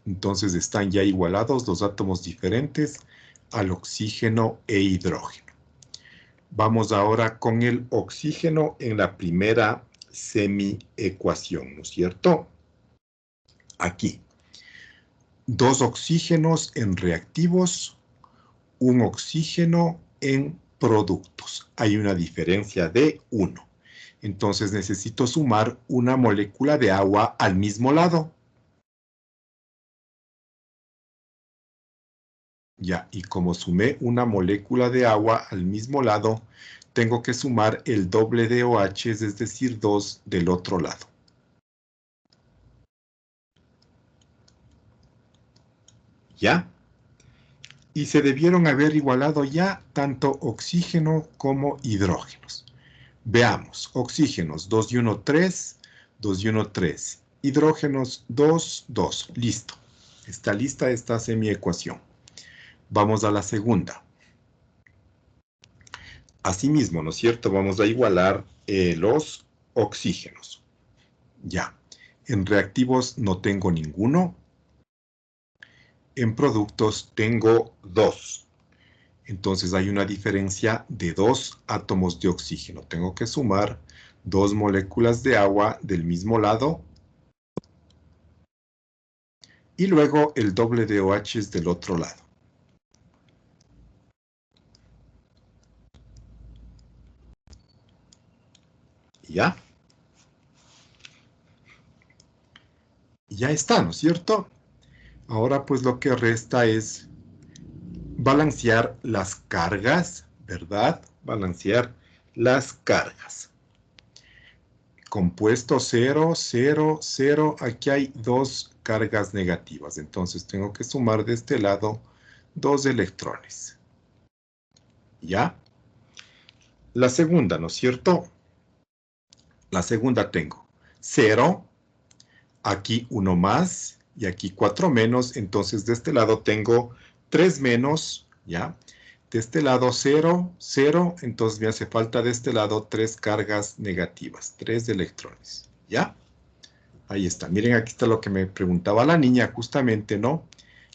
Entonces, están ya igualados los átomos diferentes al oxígeno e hidrógeno. Vamos ahora con el oxígeno en la primera semiecuación, ¿no es cierto? Aquí. 2 oxígenos en reactivos, un oxígeno en productos. Hay una diferencia de 1. Entonces necesito sumar una molécula de agua al mismo lado. Ya, y como sumé una molécula de agua al mismo lado, tengo que sumar el doble de OH, es decir, 2 del otro lado. ¿Ya? Y se debieron haber igualado ya tanto oxígeno como hidrógenos. Veamos, oxígenos 2 y 1, 3, 2 y 1, 3. Hidrógenos 2, 2. Listo. Está lista esta semiecuación. Vamos a la segunda. Asimismo, ¿no es cierto? Vamos a igualar los oxígenos. Ya. En reactivos no tengo ninguno. En productos tengo 2. Entonces hay una diferencia de 2 átomos de oxígeno. Tengo que sumar 2 moléculas de agua del mismo lado. Y luego el doble de OH del otro lado. ¿Ya? Ya está, ¿no es cierto? Ahora pues lo que resta es balancear las cargas, ¿verdad? Balancear las cargas. Compuesto 0, 0, 0. Aquí hay 2 cargas negativas. Entonces tengo que sumar de este lado 2 electrones. ¿Ya? La segunda, ¿no es cierto? La segunda tengo 0, aquí 1 más y aquí 4 menos. Entonces de este lado tengo 3 menos, ¿ya? De este lado 0, 0, entonces me hace falta de este lado 3 cargas negativas, 3 electrones, ¿ya? Ahí está, miren, aquí está lo que me preguntaba la niña, justamente, ¿no?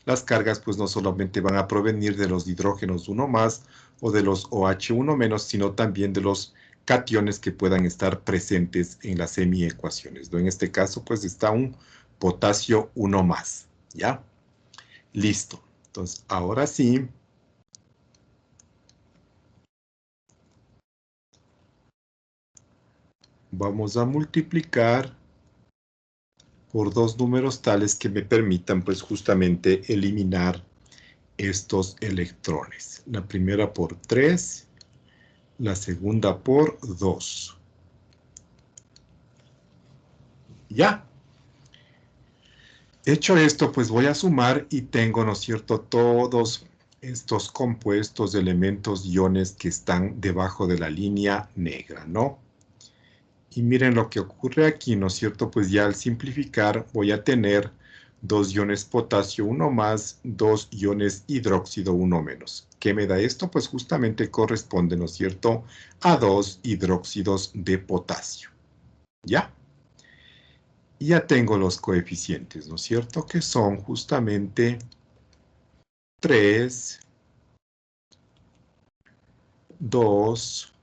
Las cargas pues no solamente van a provenir de los hidrógenos 1 más o de los OH1 menos, sino también de los cationes que puedan estar presentes en las semiecuaciones, ¿no? En este caso pues está un potasio 1 más, ¿ya? Listo. Entonces, ahora sí, vamos a multiplicar por dos números tales que me permitan pues justamente eliminar estos electrones. La primera por 3, la segunda por 2. Ya. Hecho esto, pues voy a sumar y tengo, ¿no es cierto?, todos estos compuestos de elementos iones que están debajo de la línea negra, ¿no? Y miren lo que ocurre aquí, ¿no es cierto? Pues ya al simplificar voy a tener 2 iones potasio 1 más, 2 iones hidróxido 1 menos. ¿Qué me da esto? Pues justamente corresponde, ¿no es cierto?, a 2 hidróxidos de potasio. ¿Ya? Y ya tengo los coeficientes, ¿no es cierto?, que son justamente 3, 2,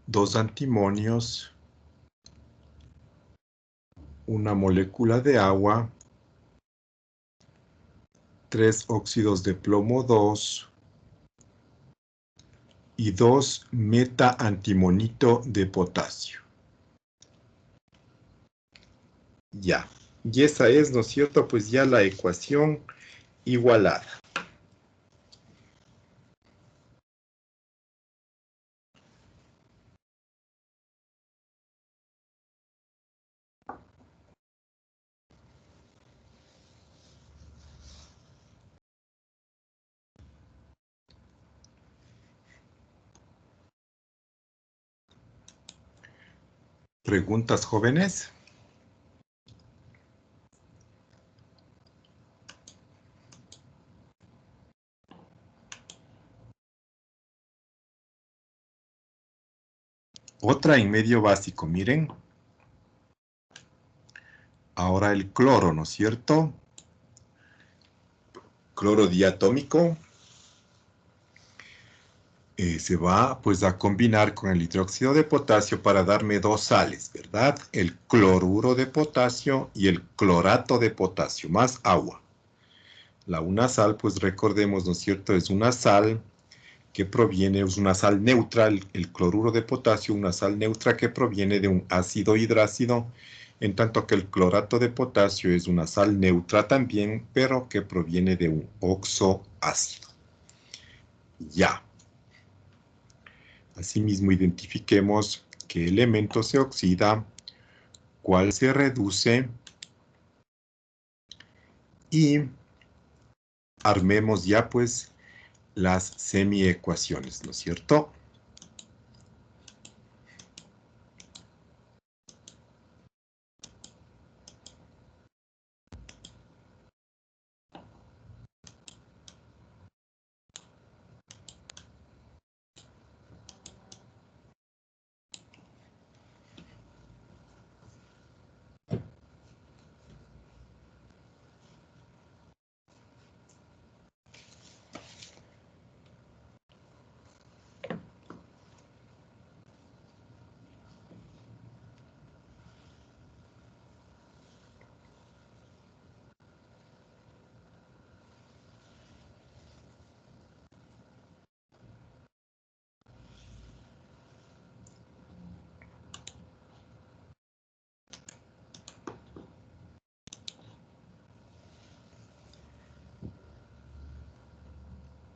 2 antimonios, una molécula de agua, 3 óxidos de plomo 2 y 2 meta-antimonito de potasio. Ya. Y esa es, ¿no es cierto?, pues ya la ecuación igualada. ¿Preguntas, jóvenes? Otra en medio básico, miren. Ahora el cloro, ¿no es cierto? Cloro diatómico. Se va pues a combinar con el hidróxido de potasio para darme dos sales, ¿verdad? El cloruro de potasio y el clorato de potasio, más agua. La una sal, pues recordemos, ¿no es cierto?, es una sal que proviene, es una sal neutra, el cloruro de potasio, una sal neutra que proviene de un ácido hidrácido, en tanto que el clorato de potasio es una sal neutra también, pero que proviene de un oxoácido. Ya. Asimismo, identifiquemos qué elemento se oxida, cuál se reduce y armemos ya pues las semiecuaciones, ¿no es cierto?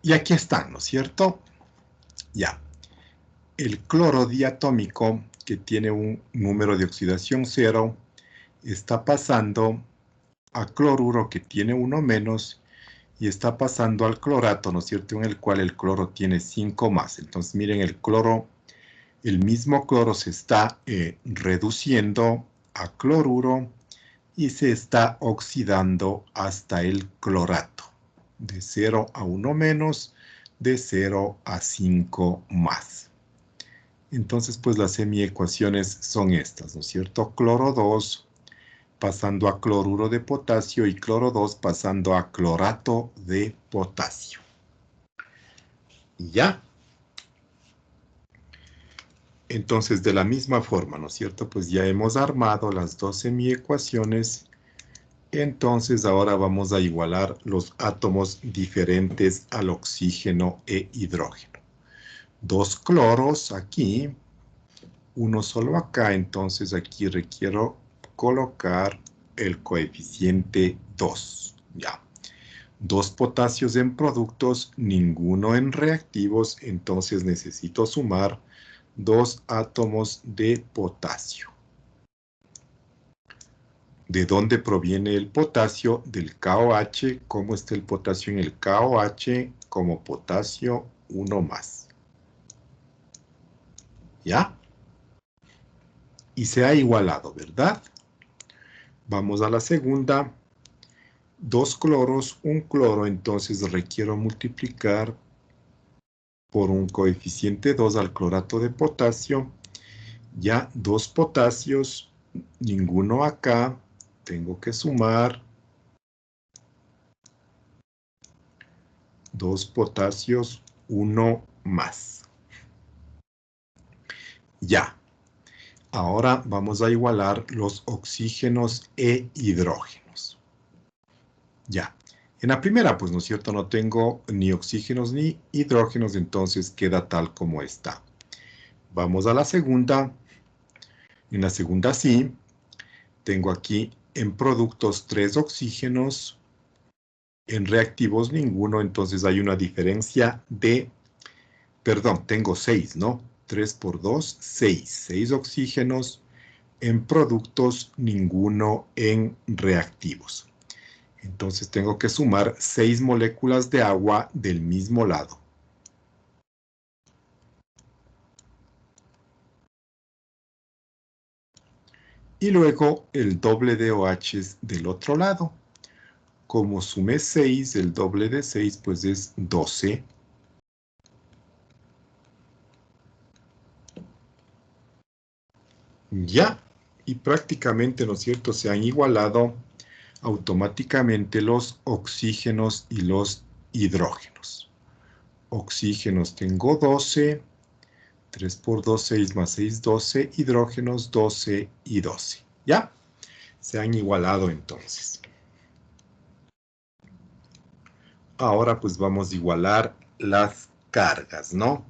Y aquí están, ¿no es cierto? Ya. El cloro diatómico, que tiene un número de oxidación 0, está pasando a cloruro, que tiene 1 menos, y está pasando al clorato, ¿no es cierto?, en el cual el cloro tiene 5 más. Entonces, miren, el cloro, el mismo cloro se está reduciendo a cloruro y se está oxidando hasta el clorato. de 0 a 1 menos, de 0 a 5 más. Entonces, pues las semiecuaciones son estas, ¿no es cierto? Cloro 2 pasando a cloruro de potasio y cloro 2 pasando a clorato de potasio. ¿Ya? Entonces, de la misma forma, ¿no es cierto? Pues ya hemos armado las dos semiecuaciones. Entonces, ahora vamos a igualar los átomos diferentes al oxígeno e hidrógeno. Dos cloros aquí, uno solo acá, entonces aquí requiero colocar el coeficiente 2. Ya. Dos potasios en productos, ninguno en reactivos, entonces necesito sumar dos átomos de potasio. ¿De dónde proviene el potasio? Del KOH. ¿Cómo está el potasio en el KOH? Como potasio 1 más. ¿Ya? Y se ha igualado, ¿verdad? Vamos a la segunda. Dos cloros, un cloro, entonces requiero multiplicar por un coeficiente 2 al clorato de potasio. Ya dos potasios, ninguno acá, tengo que sumar dos potasios, uno más. Ya. Ahora vamos a igualar los oxígenos e hidrógenos. Ya. En la primera, pues, ¿no es cierto? No tengo ni oxígenos ni hidrógenos, entonces queda tal como está. Vamos a la segunda. En la segunda sí. Tengo aquí en productos 3 oxígenos. En reactivos ninguno, entonces hay una diferencia de... Perdón, tengo 6, ¿no? 3 por 2, 6. 6 oxígenos. En productos, ninguno en reactivos. Entonces tengo que sumar 6 moléculas de agua del mismo lado. Y luego el doble de OH del otro lado. Como sumé 6, el doble de 6 pues es 12. Ya, y prácticamente, ¿no es cierto?, se han igualado automáticamente los oxígenos y los hidrógenos. Oxígenos tengo 12, 3 por 2, 6 más 6, 12, hidrógenos 12 y 12. ¿Ya? Se han igualado entonces. Ahora pues vamos a igualar las cargas, ¿no?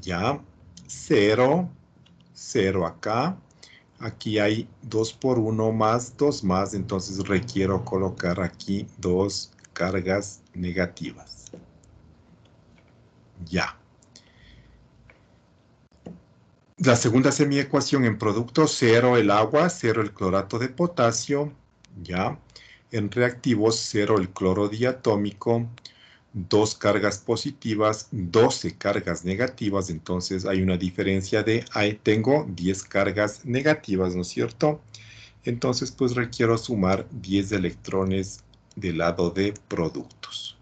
Ya, 0, 0 acá. Aquí hay 2 por 1 más 2 más, entonces requiero colocar aquí dos cargas negativas. Ya. La segunda semiecuación en producto, 0 el agua, 0 el clorato de potasio. Ya. En reactivos, 0 el cloro diatómico, 2 cargas positivas, 12 cargas negativas, entonces hay una diferencia de, ahí tengo 10 cargas negativas, ¿no es cierto? Entonces, pues requiero sumar 10 electrones del lado de productos.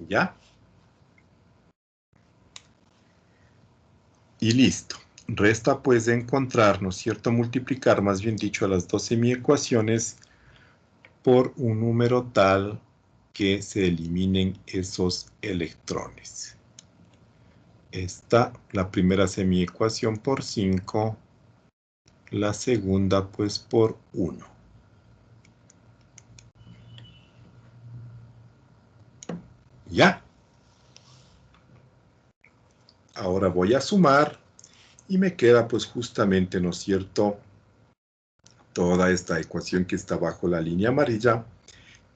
¿Ya? Y listo. Resta pues encontrar, ¿no es cierto? Multiplicar, más bien dicho, a las dos semiecuaciones por un número tal que se eliminen esos electrones. Esta, la primera semiecuación por 5, la segunda pues por 1. ¿Ya? Ahora voy a sumar y me queda pues justamente, ¿no es cierto?, toda esta ecuación que está bajo la línea amarilla,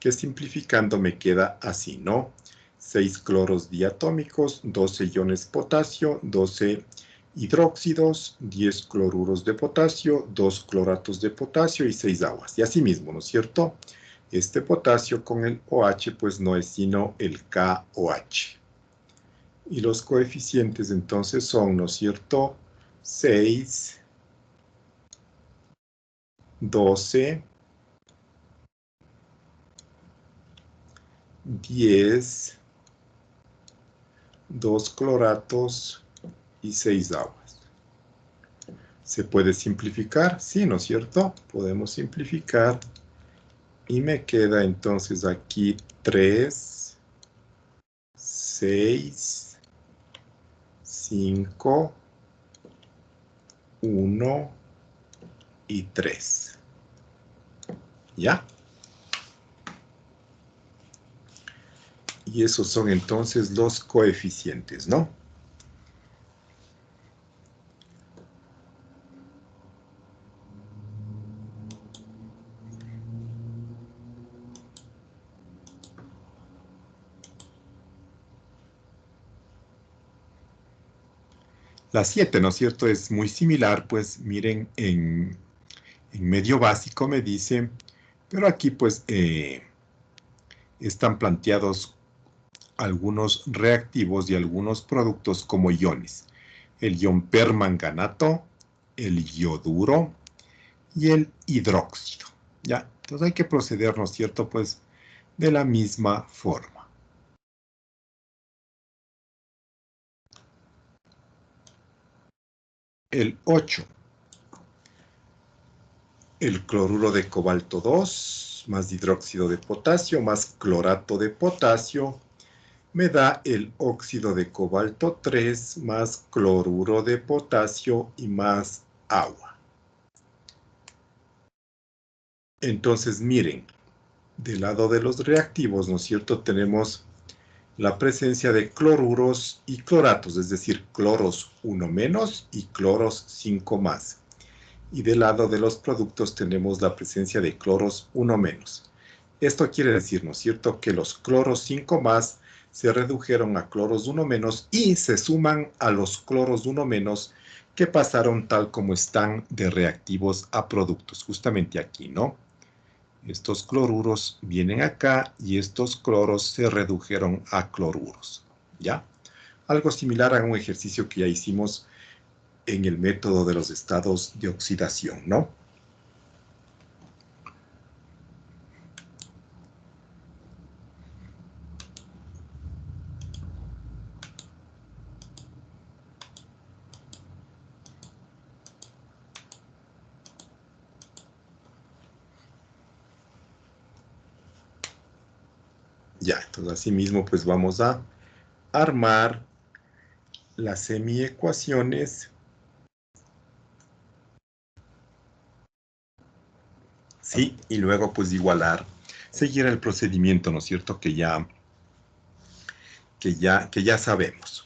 que simplificando me queda así, ¿no? 6 cloros diatómicos, 12 iones potasio, 12 hidróxidos, 10 cloruros de potasio, 2 cloratos de potasio y 6 aguas. Y así mismo, ¿no es cierto? Este potasio con el OH pues no es sino el KOH. Y los coeficientes entonces son, ¿no es cierto?, 6, 12 10, 2 cloratos y 6 aguas. ¿Se puede simplificar? Sí, ¿no es cierto? Podemos simplificar. Y me queda entonces aquí 3, 6, 5, 1 y 3. ¿Ya? Y esos son entonces los coeficientes, ¿no? La 7, ¿no es cierto? Es muy similar, pues miren, en medio básico me dice, pero aquí pues están planteados algunos reactivos y algunos productos como iones. El ion permanganato, el ioduro y el hidróxido. ¿Ya? Entonces hay que proceder, ¿no es cierto? Pues de la misma forma. El 8. El cloruro de cobalto 2 más hidróxido de potasio más clorato de potasio me da el óxido de cobalto 3 más cloruro de potasio y más agua. Entonces, miren, del lado de los reactivos, ¿no es cierto? Tenemos la presencia de cloruros y cloratos, es decir, cloros 1 menos y cloros 5 más. Y del lado de los productos tenemos la presencia de cloros 1 menos. Esto quiere decir, ¿no es cierto?, que los cloros 5 más se redujeron a cloros 1 menos y se suman a los cloros 1 menos que pasaron tal como están de reactivos a productos, justamente aquí, ¿no? Estos cloruros vienen acá y estos cloros se redujeron a cloruros, ¿ya? Algo similar a un ejercicio que ya hicimos en el método de los estados de oxidación, ¿no? Ya, entonces así mismo pues vamos a armar las semiecuaciones. Sí, y luego pues igualar, seguir el procedimiento, ¿no es cierto? Que ya sabemos.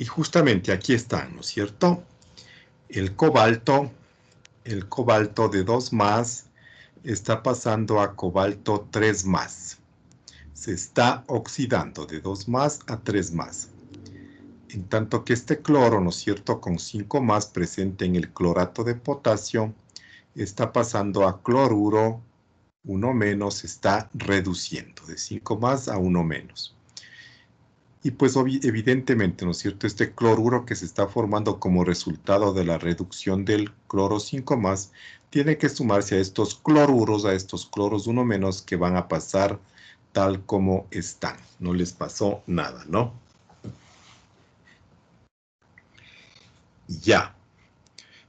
Y justamente aquí están, ¿no es cierto? El cobalto de 2 más está pasando a cobalto 3 más. Se está oxidando de 2 más a 3 más. En tanto que este cloro, ¿no es cierto?, con 5 más presente en el clorato de potasio, está pasando a cloruro 1 menos, está reduciendo de 5 más a 1 menos. Y pues evidentemente, ¿no es cierto?, este cloruro que se está formando como resultado de la reducción del cloro 5 más, tiene que sumarse a estos cloruros, a estos cloros 1 menos que van a pasar tal como están. No les pasó nada, ¿no? Ya.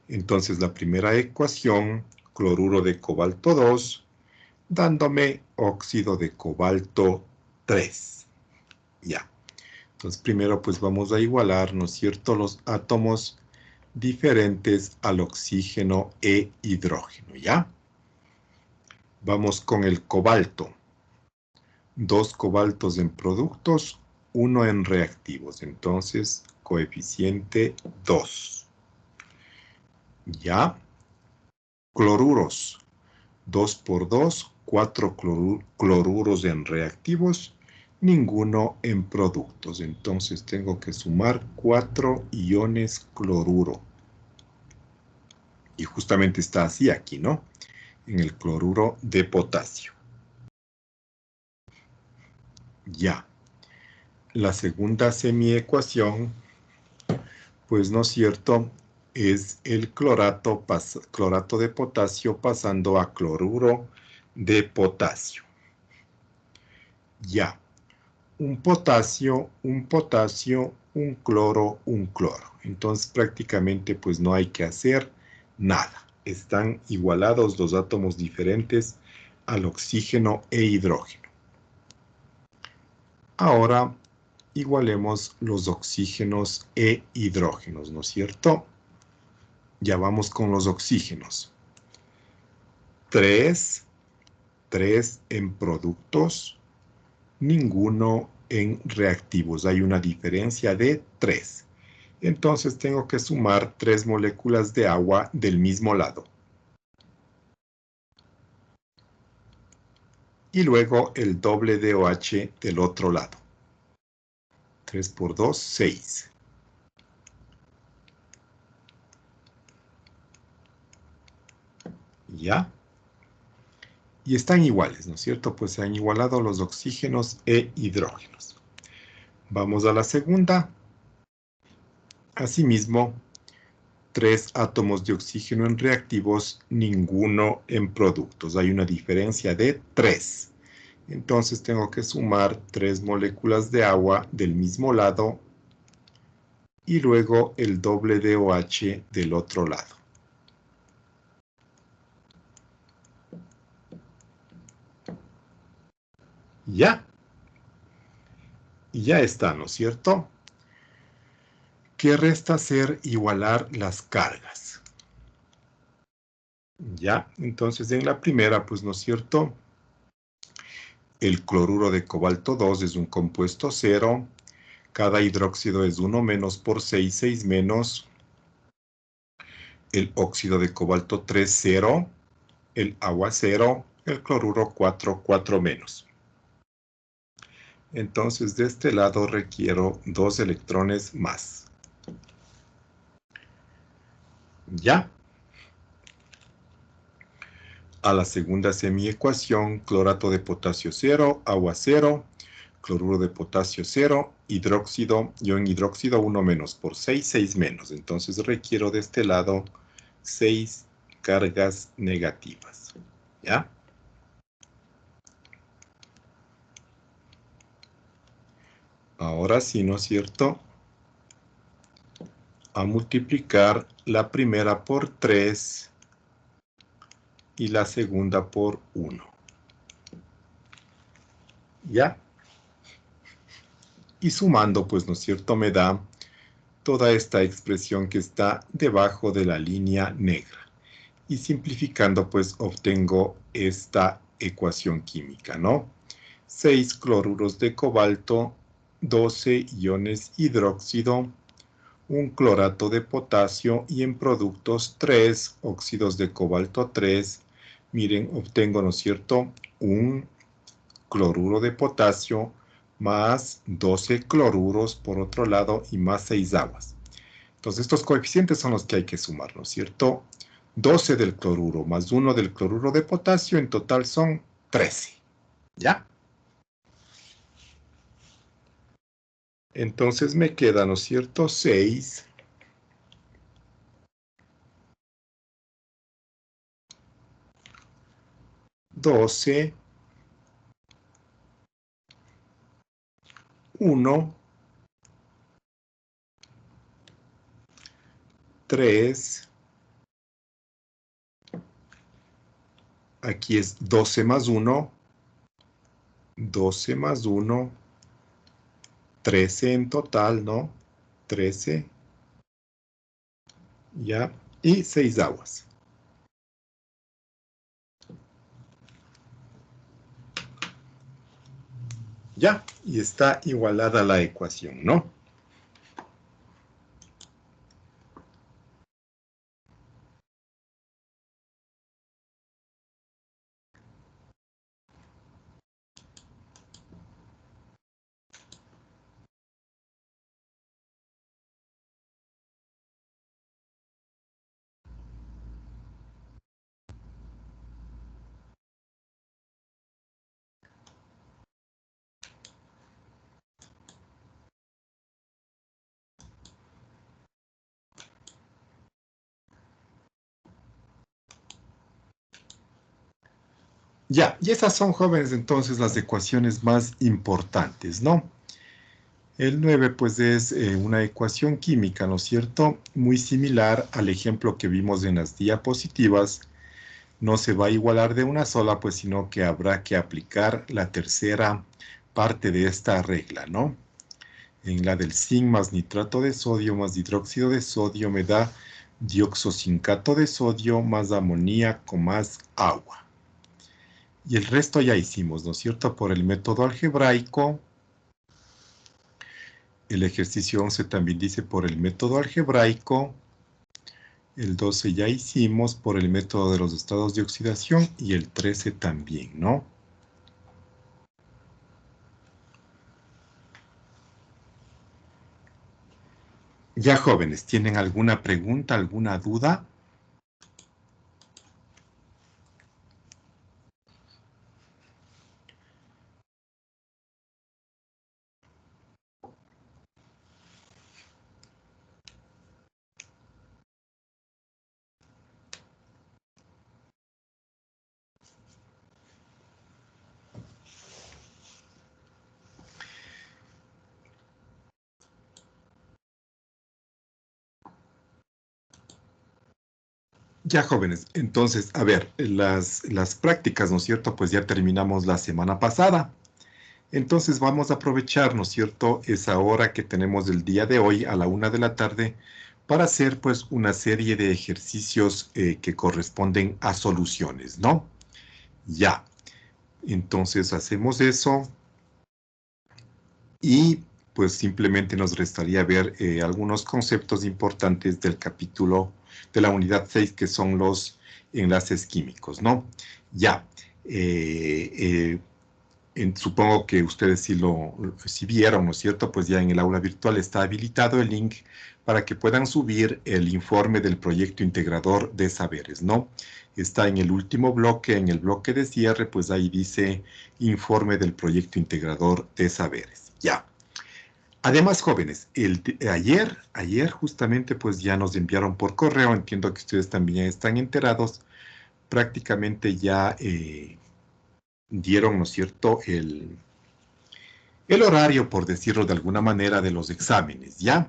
Entonces la primera ecuación, cloruro de cobalto 2, dándome óxido de cobalto 3. Ya. Entonces primero pues vamos a igualar, ¿no es cierto?, los átomos diferentes al oxígeno e hidrógeno, ¿ya? Vamos con el cobalto. 2 cobaltos en productos, 1 en reactivos. Entonces, coeficiente 2. ¿Ya? Cloruros. 2 por 2, 4 cloruros en reactivos, ninguno en productos. Entonces tengo que sumar 4 iones cloruro. Y justamente está así aquí, ¿no? En el cloruro de potasio. Ya. la segunda semiecuación, pues, ¿no es cierto?, es el clorato de potasio pasando a cloruro de potasio. Ya, un potasio, un cloro, un cloro. Entonces prácticamente pues no hay que hacer nada. Están igualados los átomos diferentes al oxígeno e hidrógeno. Ahora igualemos los oxígenos e hidrógenos, ¿no es cierto? Ya vamos con los oxígenos. 3 en productos, ninguno en reactivos. Hay una diferencia de 3. Entonces tengo que sumar 3 moléculas de agua del mismo lado. Y luego el doble de OH del otro lado. 3 por 2, 6. ¿Ya? Y están iguales, ¿no es cierto? Pues se han igualado los oxígenos e hidrógenos. Vamos a la segunda. Asimismo, 3 átomos de oxígeno en reactivos, ninguno en productos. Hay una diferencia de 3. Entonces tengo que sumar 3 moléculas de agua del mismo lado y luego el doble de OH del otro lado. Ya. Y ya está, ¿no es cierto? ¿Qué resta hacer? Igualar las cargas. Ya, entonces en la primera, pues, ¿no es cierto? El cloruro de cobalto 2 es un compuesto 0. Cada hidróxido es 1 menos por 6, 6 menos. El óxido de cobalto 3, 0. El agua 0. El cloruro 4, 4 menos. Entonces, de este lado requiero 2 electrones más. ¿Ya? A la segunda semiecuación, clorato de potasio 0, agua 0, cloruro de potasio 0, hidróxido, ion hidróxido 1 menos por 6, 6 menos. Entonces requiero de este lado 6 cargas negativas. ¿Ya? Ahora sí, ¿no es cierto? A multiplicar la primera por 3 y la segunda por 1. ¿Ya? Y sumando, pues, ¿no es cierto?, me da toda esta expresión que está debajo de la línea negra. Y simplificando, pues, obtengo esta ecuación química, ¿no? 6 cloruros de cobalto, 12 iones hidróxido, un clorato de potasio y en productos 3 óxidos de cobalto 3. Miren, obtengo, ¿no es cierto?, un cloruro de potasio más 12 cloruros por otro lado y más 6 aguas. Entonces estos coeficientes son los que hay que sumar, ¿no es cierto? 12 del cloruro más 1 del cloruro de potasio, en total son 13. ¿Ya? Entonces me queda, ¿no es cierto?, 6 12 1 3. Aquí es 12 más 1, 12 más 1, 13 en total, ¿no? 13, ya, y 6 aguas. Ya, y está igualada la ecuación, ¿no? Ya, y esas son, jóvenes, entonces las ecuaciones más importantes, ¿no? El 9, pues, es una ecuación química, ¿no es cierto? Muy similar al ejemplo que vimos en las diapositivas. No se va a igualar de una sola, pues, sino que habrá que aplicar la tercera parte de esta regla, ¿no? En la del zinc más nitrato de sodio más hidróxido de sodio me da dioxocincato de sodio más amoníaco más agua. Y el resto ya hicimos, ¿no es cierto? Por el método algebraico. El ejercicio 11 también dice por el método algebraico. El 12 ya hicimos por el método de los estados de oxidación y el 13 también, ¿no? Ya, jóvenes, ¿tienen alguna pregunta, alguna duda? Ya, jóvenes, entonces, a ver, las prácticas, ¿no es cierto? Pues ya terminamos la semana pasada. Entonces vamos a aprovechar, ¿no es cierto?, esa hora que tenemos del día de hoy a la 1 de la tarde para hacer, pues, una serie de ejercicios que corresponden a soluciones, ¿no? Ya, entonces hacemos eso y, pues, simplemente nos restaría ver algunos conceptos importantes del capítulo de la unidad 6, que son los enlaces químicos, ¿no? Ya, supongo que ustedes sí vieron, ¿no es cierto? Pues ya en el aula virtual está habilitado el link para que puedan subir el informe del proyecto integrador de saberes, ¿no? Está en el último bloque, en el bloque de cierre, pues ahí dice informe del proyecto integrador de saberes. Ya. Además, jóvenes, ayer justamente pues ya nos enviaron por correo, entiendo que ustedes también están enterados, prácticamente ya dieron, ¿no es cierto?, el horario, por decirlo de alguna manera, de los exámenes, ¿ya?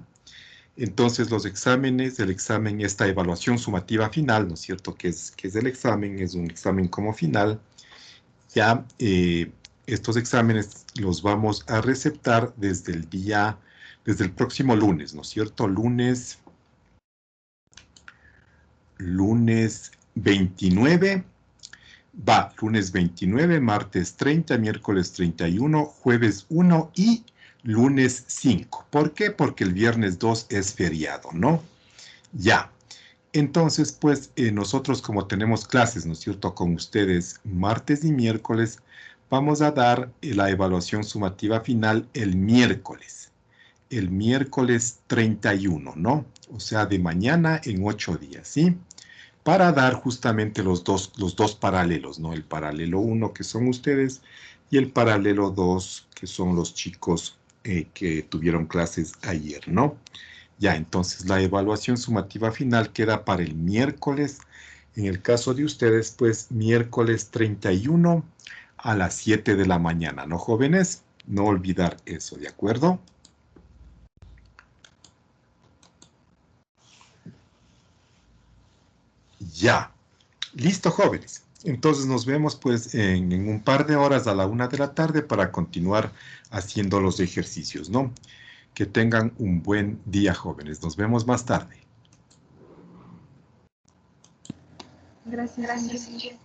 Entonces, los exámenes, el examen, esta evaluación sumativa final, ¿no es cierto?, que es el examen, es un examen como final, ya estos exámenes los vamos a receptar desde el próximo lunes, ¿no es cierto? Lunes 29. Va, lunes 29, martes 30, miércoles 31, jueves 1 y lunes 5. ¿Por qué? Porque el viernes 2 es feriado, ¿no? Ya. Entonces, pues nosotros como tenemos clases, ¿no es cierto?, con ustedes martes y miércoles, vamos a dar la evaluación sumativa final el miércoles 31, ¿no? O sea, de mañana en 8 días, ¿sí? Para dar justamente los dos paralelos, ¿no? El paralelo 1, que son ustedes, y el paralelo 2, que son los chicos que tuvieron clases ayer, ¿no? Ya, entonces la evaluación sumativa final queda para el miércoles. En el caso de ustedes, pues miércoles 31 a las 7 de la mañana, ¿no, jóvenes? No olvidar eso, ¿de acuerdo? Ya. Listo, jóvenes. Entonces nos vemos pues en un par de horas a la 1 de la tarde para continuar haciendo los ejercicios, ¿no? Que tengan un buen día, jóvenes. Nos vemos más tarde. Gracias, Inge.